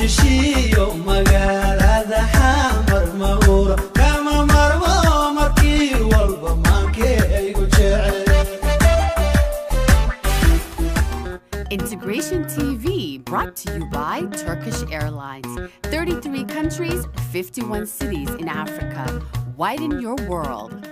Muqdisho magaalada xamar mawra kama marmo markii walba maankeygu jecel. Integration TV, brought to you by Turkish Airlines. 33 countries, 51 cities in Africa. Widen your world.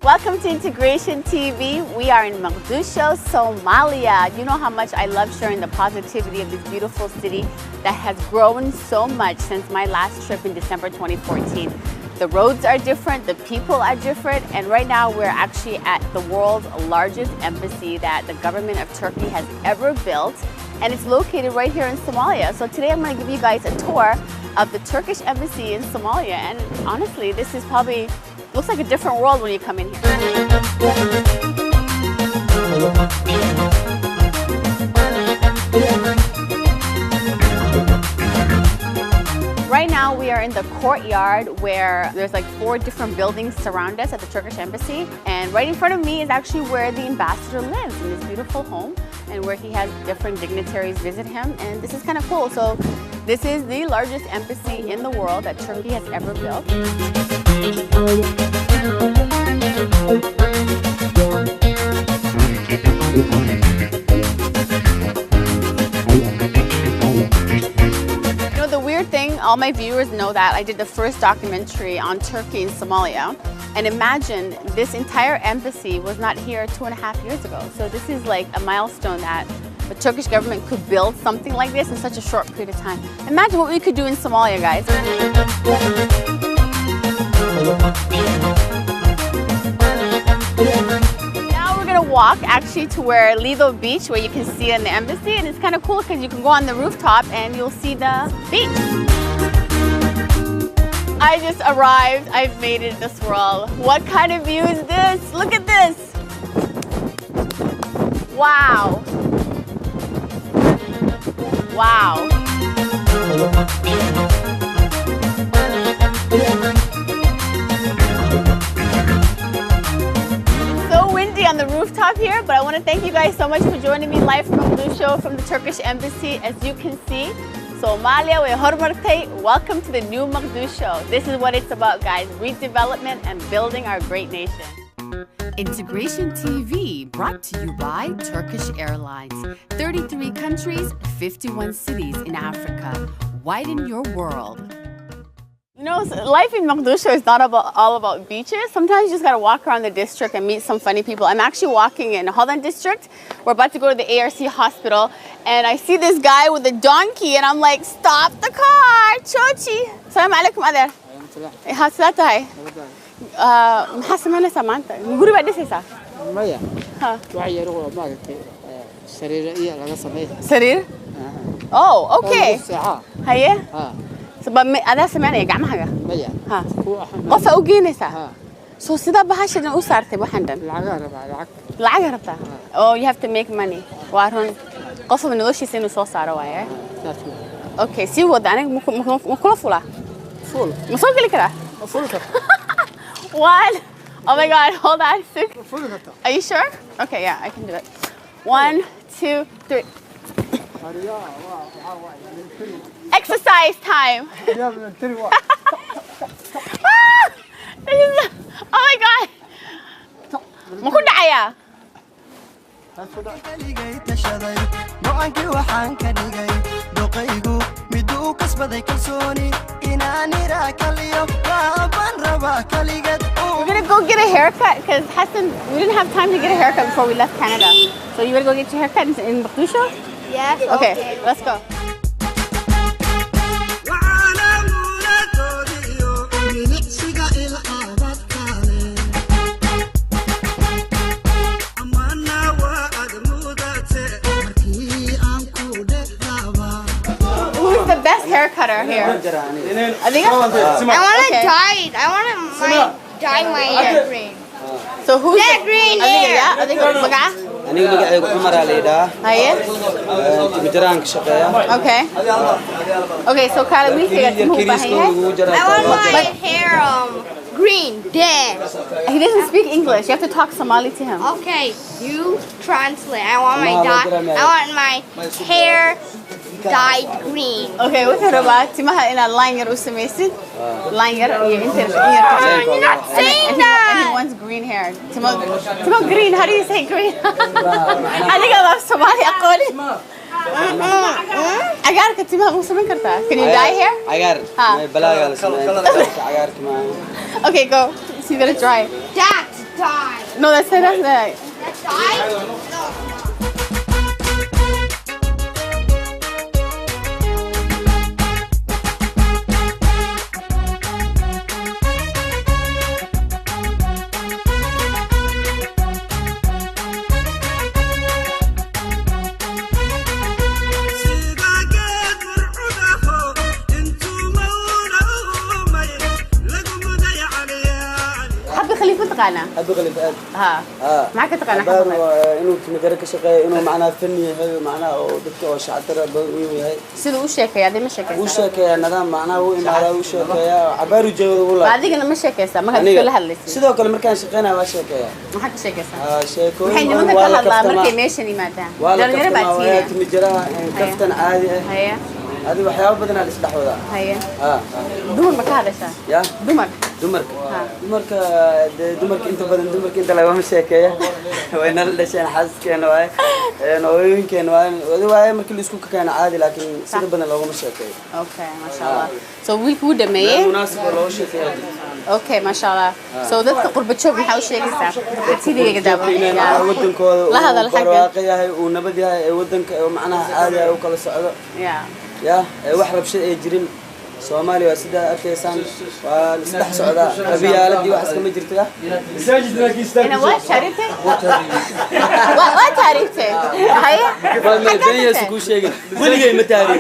Welcome to Integration TV. We are in Mogadishu, Somalia. You know how much I love sharing the positivity of this beautiful city that has grown so much since my last trip in December 2014. The roads are different, the people are different, and right now we're actually at the world's largest embassy that the government of Turkey has ever built, and it's located right here in Somalia. So today I'm going to give you guys a tour of the Turkish embassy in Somalia, and honestly, this is probably looks like a different world when you come in here. Right now we are in the courtyard where there's like 4 different buildings surround us at the Turkish embassy, and right in front of me is actually where the ambassador lives in this beautiful home and where he has different dignitaries visit him, and this is kind of cool. So this is the largest embassy in the world that Turkey has ever built. All my viewers know that I did the first documentary on Turkey in Somalia, and imagine this entire embassy was not here 2.5 years ago. So this is like a milestone that the Turkish government could build something like this in such a short period of time. Imagine what we could do in Somalia, guys. Walk actually to where Lido Beach, where you can see it in the embassy, and it's kind of cool because you can go on the rooftop and you'll see the beach. I just arrived. I've made it in this world. What kind of view is this? Look at this. Wow. Wow. On the rooftop here, but I want to thank you guys so much for joining me live from Mogadishu from the Turkish embassy. As you can see, Somalia we hormartay. Welcome to the new Mogadishu. This is what it's about, guys: redevelopment and building our great nation. Integration TV, brought to you by Turkish Airlines. 33 countries, 51 cities in Africa. Widen your world. You know, life in Mogadishu is not all about beaches. Sometimes you just gotta walk around the district and meet some funny people. I'm actually walking in Holland district. We're about to go to the ARC hospital, and I see this guy with a donkey, and I'm like, stop the car, Chochi. Salam alaikum, Adar. How's tahay? Maxaa samaynaysaa maanta? Guri baad dhisaysaa? Maya. Wax yar oo maaragtay sariir iyo laga sameeyay. Sariir? Oh, okay. Haye? أنا سمعني جمعها. ها. قصة أوجينيسا. So سيدا بحشة نوصارتي بحندن. العجرة. Oh, you have to make money. وارهن قصة من دوشي سينو صوصارة وايه. Okay, see what أنا مكلا فولا. فول. مسوق لي كده. فول كده. One. Oh my God, hold on. فول كده. Are you sure? Okay, yeah, I can do it. 1, 2, 3. Exercise time. Oh my God. ما كنت عيا. We're gonna go get a haircut because Hassan, we didn't have time to get a haircut before we left Canada. So you wanna go get your haircut in Mogadishu? Yes. Okay, let's go. Who's the best hair cutter here? I think I want to dye it. I want to dye my hair green. So who's that green hair? I think it's أنا مقعد عمر عليدا. هاي. تبترانك شقيا. Okay. Okay, so Carla, we see that who I want my hair green. There. He doesn't speak English. You have to talk Somali to him. Okay, you translate. I want my hair dyed green. Okay, wuxuu rabaa timaha inaad line yar u samaysid. Line yar iyo inta You're not saying and he that. wants green hair. Timo green. How do you say green? Adiga laf Somali aqooni. Agaarka timaha ma samayn kartaa? Can you dye hair? Cagaar. Ha. Balaaga la sameeyo. Cagaarka ma. Okay, go. She's gonna dry. That's dyed. No, that's That's dyed? No. حبي خليفة تقانا. Haduu qalin aad. ها. معك تقانا Baar حبي. inuu timidara ka shaqeeyo inuu macnaha fanni yahay macnaha oo dadka oo shacabtara badan u yahay. سيدو وش شيكي هذه مش شيكي. Uu sheekeeyaa nidaam macnaha uu imaada uu sheekeeyaa cabaar u jeedo uu la. بعدين أنا مش شيكي ما كنت كل هاللي. sidoo kale markaan shaqeynaa waa sheekeeyaa. ما حد شيكي sheekooyin الحين ما كنت هلا مركي ماشي نيماتا. wala جرني kaftan بعدين. timidara kaftan caadi ah. هيا. Adi waxyaabo badan aad isdhaxwada. هيا. Ha. دمر ما كهذا شيء. Ya. دمر. dumarka inta badan dumarka inta lagama sheekeeya way nala dhasheen xaaskeen waay hooyooyinkeen waay markii la isku keeno caadi laakiin sida badan loogama sheekeeyo. Okay, ما شاء الله. So wiilku wuu dhameeyay. munaasib oo loo sheekeeyo. Okay, ما شاء الله. So dadka qurba joog maxaa u sheegaysaa? Tidiga daawo. wadankooda La hadal xagga. barwaaqo yahay uu nabad yahay ee wadanka macnaha caadi ah uu kala socdo. Yeah. ya wax rabshad ay jirin Somali waa sida arkaysaan waa isdhex socda qabiyaaladii wax iska ma jirtaa أنا واش تعرفت؟ واش تعرفت؟ هيا. ما بين يسكو شيء ولقي متاري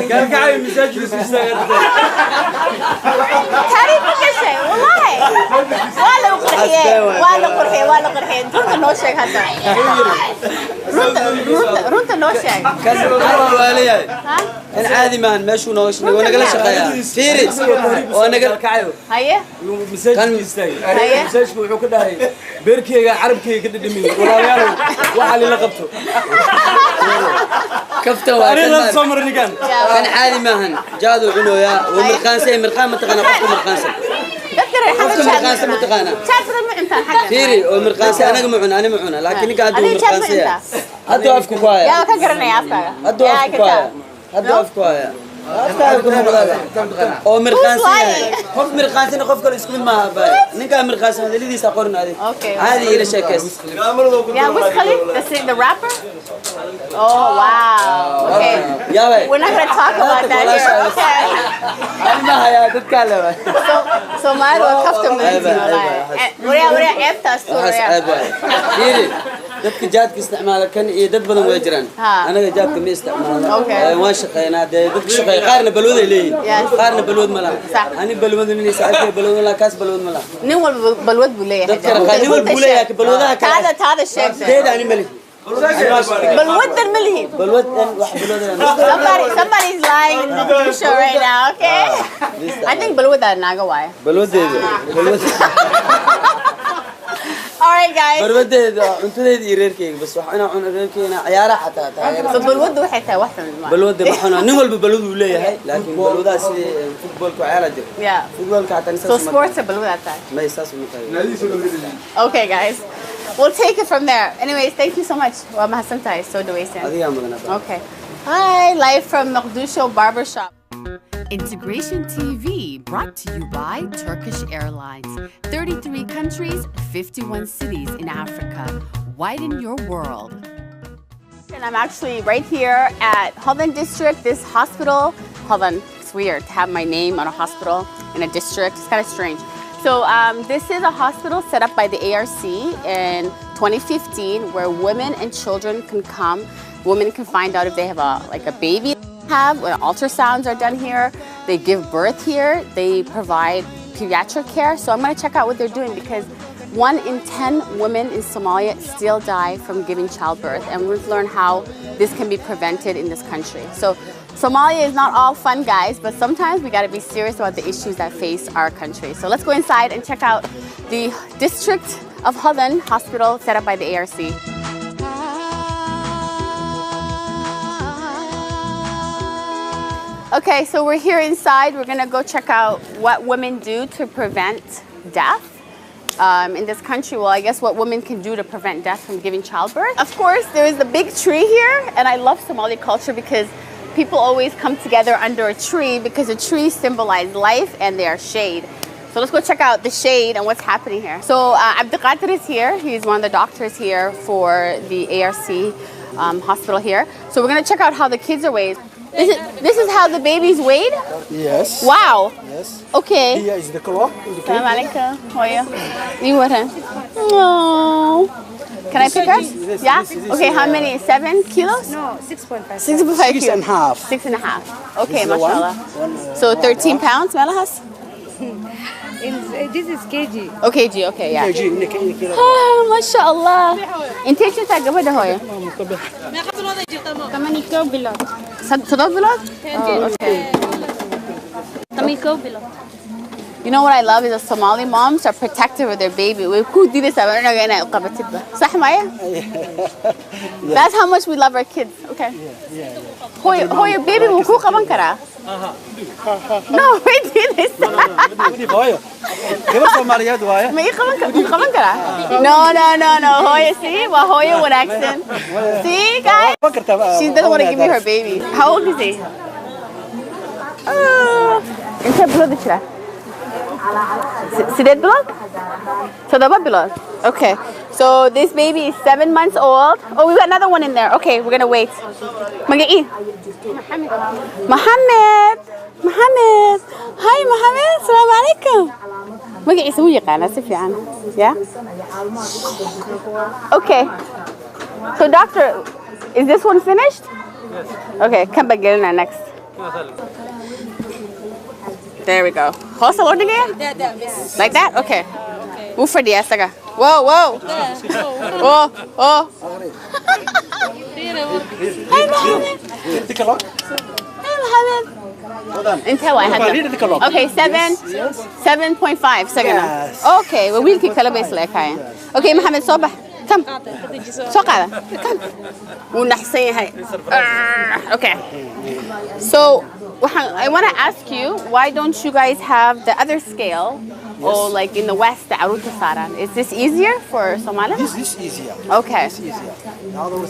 كان قاعد مساجد يستغل تعرف كل شيء والله. ولا قرحي رنت نوشك هذا. رنت نوشك. كان والله أنا عادي مان ماشو نوش وانا قال شقيا فيري وانا قال كعيو هيا. مساجد يستغل هيا. مساجد وحو كدهي بيركيغا عربكي كددمي والله waxa la qabto كفته وانا الصمر اللي كان عادي ماهن جادو عنويا ومرقانسي مرقان ما تقنا قفكم مرقانسي قفكم مرقانسي ما تقنا شاف رمع انت حاجه فيري ومرقانسي انا معنا انا معنا لكن قاعد مرقانسي هدو افكو كوايا يا كقرنا يا افكا هدو افكو كوايا هدو افكو كوايا oo mirqaansan qof mirqaansan qof kale isku mid ma aha ninka mirqaansan dalidiisa qorna adi caadi ila sheekays yeah who's Khalid the rapper oh wow okay yeah we're not going to talk about that here okay ma haya dad kale so my custom wariya after story yiri dadka jaadka isticmaala kan iyo dad badan way jiraan anaga jaadka ma isticmaalo waan shaqeynaa dadka shaqeey qaarna balwad ay leeyihiin qaarna balwad ma laha ani balwad inay saacay balwad la kaas balwad ma laha nin walba balwad buu leeyahay dadka nin walba buu leeyahay balwadaha kale taada sheeg deed ani mali balwadan malihi balwadan wax balwadan somebody's lying in the show right now okay I think balwadan naga waay balwadeeda alright guys balwadeeda cuntadeeda iyo reerkeyga bas wax inaan cuno reerkeyna ciyaara xataa so balwadu waxay tahay wax tan balwada maxana nin walba balwadu uu leeyahay laakiin balwadaha sida footballka ciyaara jir footballka xataa so sports balwada tahay ma isaas uma tahay okay guys we'll take it from there anyways thank you so much waa mahadsantahay soo dhawaysan adiga madana okay hi live from Mogadishu barbershop Integration TV, brought to you by Turkish Airlines. 33 countries, 51 cities in Africa. Widen your world. And I'm actually right here at Hovan District, this hospital. Hovan, it's weird to have my name on a hospital in a district. It's kind of strange. So this is a hospital set up by the ARC in 2015 where women and children can come. Women can find out if they have a baby. When ultrasounds are done here, they give birth here, they provide pediatric care. So I'm going to check out what they're doing because 1 in 10 women in Somalia still die from giving childbirth, and we've learned how this can be prevented in this country. So Somalia is not all fun, guys, but sometimes we got to be serious about the issues that face our country. So let's go inside and check out the district of Hodan Hospital set up by the ARC. Okay, so we're here inside. We're gonna go check out what women do to prevent death in this country. Well, I guess what women can do to prevent death from giving childbirth. Of course, there is the big tree here, and I love Somali culture because people always come together under a tree because a tree symbolizes life and they are shade. So let's go check out the shade and what's happening here. So Abdelkader is here. He's one of the doctors here for the ARC hospital here. So we're gonna check out how the kids are weighed. This is how the baby's weighed? Yes. Wow. Yes. Okay. Here is the clock. Salam alaikum. How are you? You with him? Oh. Can I pick us? Yeah? Okay, how many? 7 kilos? No, 6.5. 6.5 kilos. 6.5. 6.5. Okay, mashallah. So 13 pounds, Malahas? This is kg. Oh, kg, okay, yeah. kg. Ah, mashallah. انت ايش تاقبه ده هوية؟ 8 كيلو بلاد. صدق بلاد؟ Oh, okay. 8 كيلو بلاد. You know what I love is that Somali moms are protective of their baby. صح معايا? That's how much we love our kids. Okay. هو your baby مكو قبان كرا. No, we do this. ما قبان كرا. No. هو see, وهو with accent. See, guys? She doesn't want to give me her baby. How old is he? انت بلاد كرا. Sided blood? Sadaba blood. Okay. So this baby is 7 months old. Oh, we got another one in there. Okay, we're gonna wait. Maga'i. Mohammed. Hi, Mohammed. Salam alaikum. Maga'i سوي قناة سفي عنه. Yeah. Okay. So doctor, is this one finished? Yes. Okay, come back in next. There we go. How's the loading again? Like that? Okay. Move for the asaga. Whoa. Oh. Hi, Mohammed. Hi, Mohammed. Until I had them. Okay, 7.5 second. Okay, well we'll keep color like I. Okay, Mohammed, صباح. Come. Come. Okay. So I want to ask you, why don't you guys have the other scale, or like in the West, the Arut Saran? Is this easier for Somalis? This is easier. Okay. This is easier.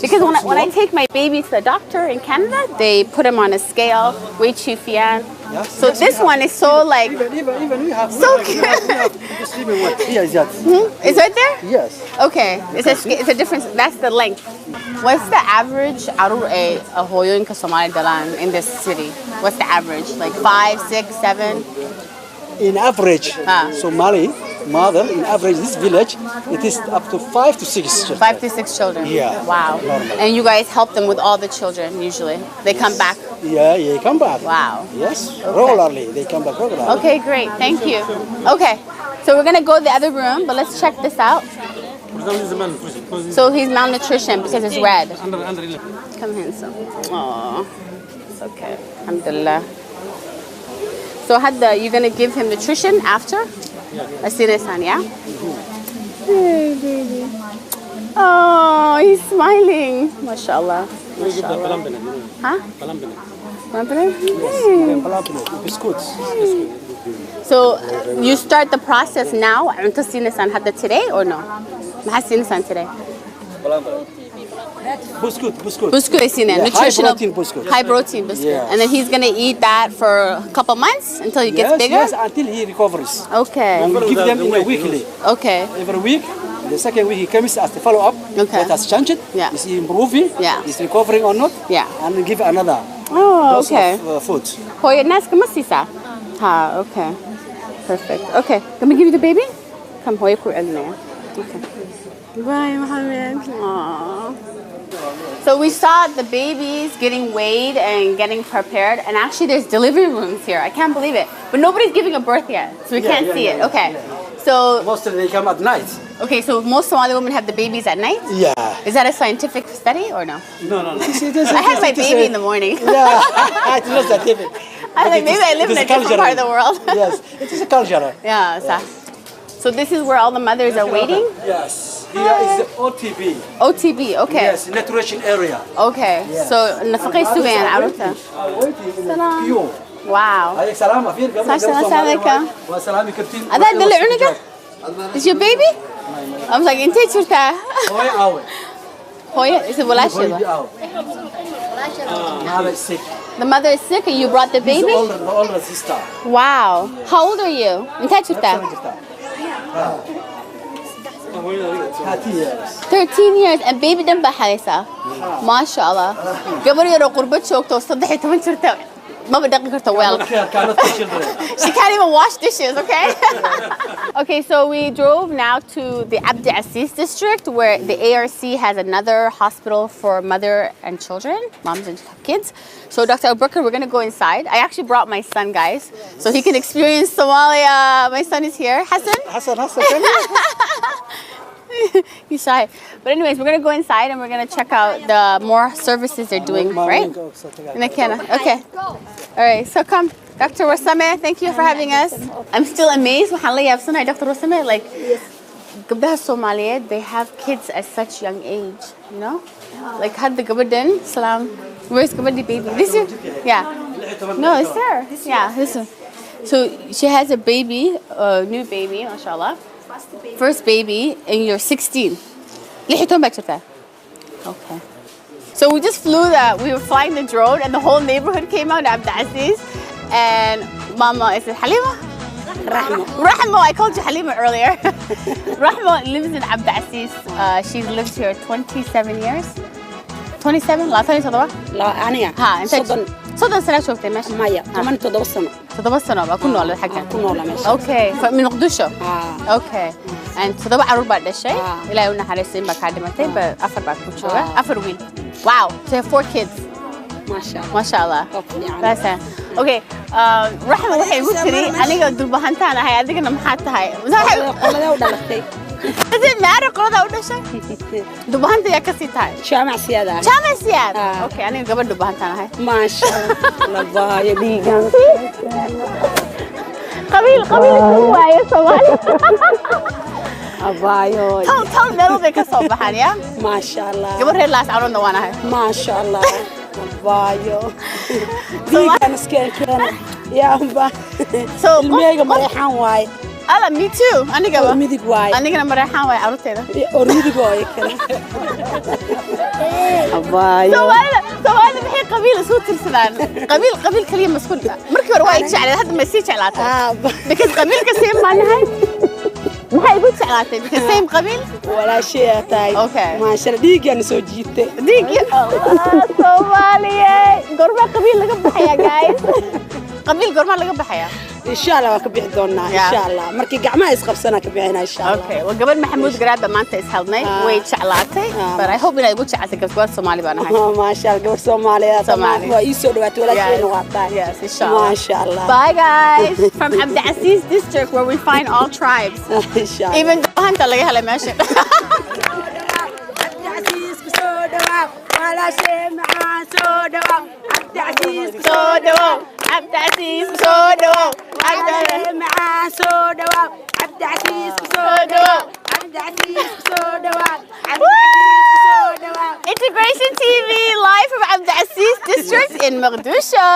Because when I take my baby to the doctor in Canada, they put him on a scale, weight chufian. Yes. So this one is so like, Even we have. so we cute. have the sleeping one. Here is that. Is right there? Yes. Okay, it's a difference. That's the length. What's the average a hoyo in Somali dalan in this city? What's the average? Like 5, 6, 7? In average, Somali mother, in average, this village, it is up to 5 to 6 children. 5 to 6 children. Yeah. Wow. Normal. And you guys help them with all the children usually. They come back. Yeah, come back. Wow. Yes, regularly. They come back regularly. Okay, great. Thank you. Okay, so we're gonna go to the other room, but let's check this out. So he's malnutrition because it's red. Come handsome. Aww. It's okay. Alhamdulillah. So you're gonna give him nutrition after? Yeah. Hey, baby. Oh, he's smiling. MashaAllah. Huh? Biscuits. So you start the process now. أنت سينسان هذا today or no? ما سينسان today. Biscuit is in it. Nutritional. High protein biscuit. Yes. And then he's gonna eat that for a couple months until he gets bigger. Yes, until he recovers. Okay. We will give them in a weekly. Okay. Every week. The second week he comes as the follow up. Okay. What has changed? Yeah. Is he improving? Yeah. Is he recovering or not? Yeah. And give another Oh, dose okay. of food. هو الناس كم سيسا؟ ها, okay. Perfect. Okay. Let me give you the baby. Come, هو يكون عندنا. Okay. Bye, Mohammed. Aww. So we saw the babies getting weighed and getting prepared, and actually there's delivery rooms here. I can't believe it. But nobody's giving a birth yet, so we can't see it. Okay. So Mostly they come at night. Okay, so most Somali women have the babies at night? Yeah. Is that a scientific study or no? No. I have my baby in the morning. Yeah, it's not scientific. I'm like, maybe I live in a different part of the world. Yes, it is a culture. Yeah, so this is where all the mothers are waiting? Yes, here is the OTB. OTB, okay. Yes, nutrition area. Okay, so نفقي سوين عروتها. Queue. Wow. عليك سلامة فين قبل السلام عليكم. وسلامي كرتين. هذا دلع عنك؟ Is your baby? I was like, انت شرتها. هوي أوي. هوي is it ولا شيء؟ هذا sick. The mother is sick and you brought the baby? The older sister. Wow. How old are you? انت شرتها؟ 13 years. 13 years and baby دم بحاليسا. ما شاء الله. قبل يرو قربت شوكتو صدحي تمن شرتها. ما بدقق كرتها well. She can't even wash dishes, okay? Okay, so we drove now to the Abdi Aziz district where the ARC has another hospital for mother and children, moms and kids. So Dr. Abubakar, we're going to go inside. I actually brought my son, guys, so he can experience Somalia. My son is here. Hassan? Hassan. He's shy. But anyways, we're going to go inside and we're going to check out the more services they're doing, right? Okay. All right, so come. Dr. Wasame, thank you for having us. I'm still amazed. Dr. Wasame, like, قبلها Somali, they have kids at such young age, you know? Like, had the Gabadan, salam. Where's Gabadi baby? This is, yeah. No, it's there. Yeah, this one. So she has a baby, a new baby, mashallah. First baby, and you're 16. Okay. So we just flew we were flying the drone, and the whole neighborhood came out, Abdi Aziz. And Mama, is it Halima? Rahma, I called you Halima earlier. Rahma lives in Abdi Aziz. She's lived here 27 years. 27? لا ثاني صدوة؟ لا أنا أنت صدق سنة شوفتي ماشي؟ مايا كمان تدوس سنة. تدوس سنة بكون ولا حاجة؟ كون ولا ماشي. أوكي من مقدشو. أوكي. And صدق عروض بعد الشيء؟ إلا يونا حريصين بكادمتين بأفر بكوتشوا أفر وين. Wow. So you have 4 kids. ما شاء الله. بس. Okay. رحمة waxay igu tiri aniga dulbahantaan ahay adigana maxaad tahay? Qolada u dhalatay. Hadii maara qolada u dhashay? Dulbahanta yaa ka sii tahay? Jaamac siyaada. Jaamac siyaada. Okay, aniga gabadh dulbahantaan ahay. Ma sha Allah baaya dhiigan. qabiil waaye Soomaali. Abayo. Tal meel bay ka soo baxaan ya? Ma sha Allah. Gabadh reer laas caroona waan ahay. Ma sha Allah. Abayo. Dhiigan iskeen. Ya amba. So ilmeyga mareexan waaye. Ala me too. Aniga midig waaye. Anigana mareexan waaye caruurteeda. Midig waaye kale. Abayo. Soomaali maxay qabiil isu tirsadaan? qabiil kaliya mas'uulka. Markii hore waa jeclaa hadda ma sii jeclaatay. Because qabiilka sii maanahay. maxay igu jeclaatay? Because same qabiil? Wala shay tahay. Okay. Ma sha Allah dhiigan soo jiitay. Dhiigi Soomaaliye. Gorma qabiil laga baxaya guys. qabiil gorma laga baxaya. إن شاء الله وكبيح دونا إن شاء الله مركي جماعة يسقف سنة كبيحنا إن شاء الله. Okay. وقبل محمود قرابة ما أنت إسهلنا ويتشعلاتي. But I hope إنه يقول شعلاتي قبل Somali بنا هاي. ما شاء الله قبل Somali. Somali. هو يسود وقت ولا شيء نوعطاه. Yes, إن شاء الله. ما شاء الله. Bye guys. From Abdi Aziz district where we find all tribes. إن شاء الله. Even though هنتا لقيها لماشي. ولا شيء معاه سودوا. عبد العزيز سودوا. عبد العزيز سودوا. عبد العزيز معاه سودوا. عبد العزيز سودوا. عبد العزيز سودوا. عبد العزيز سودوا. Integration TV live from Abdi Aziz district in Mogadishu.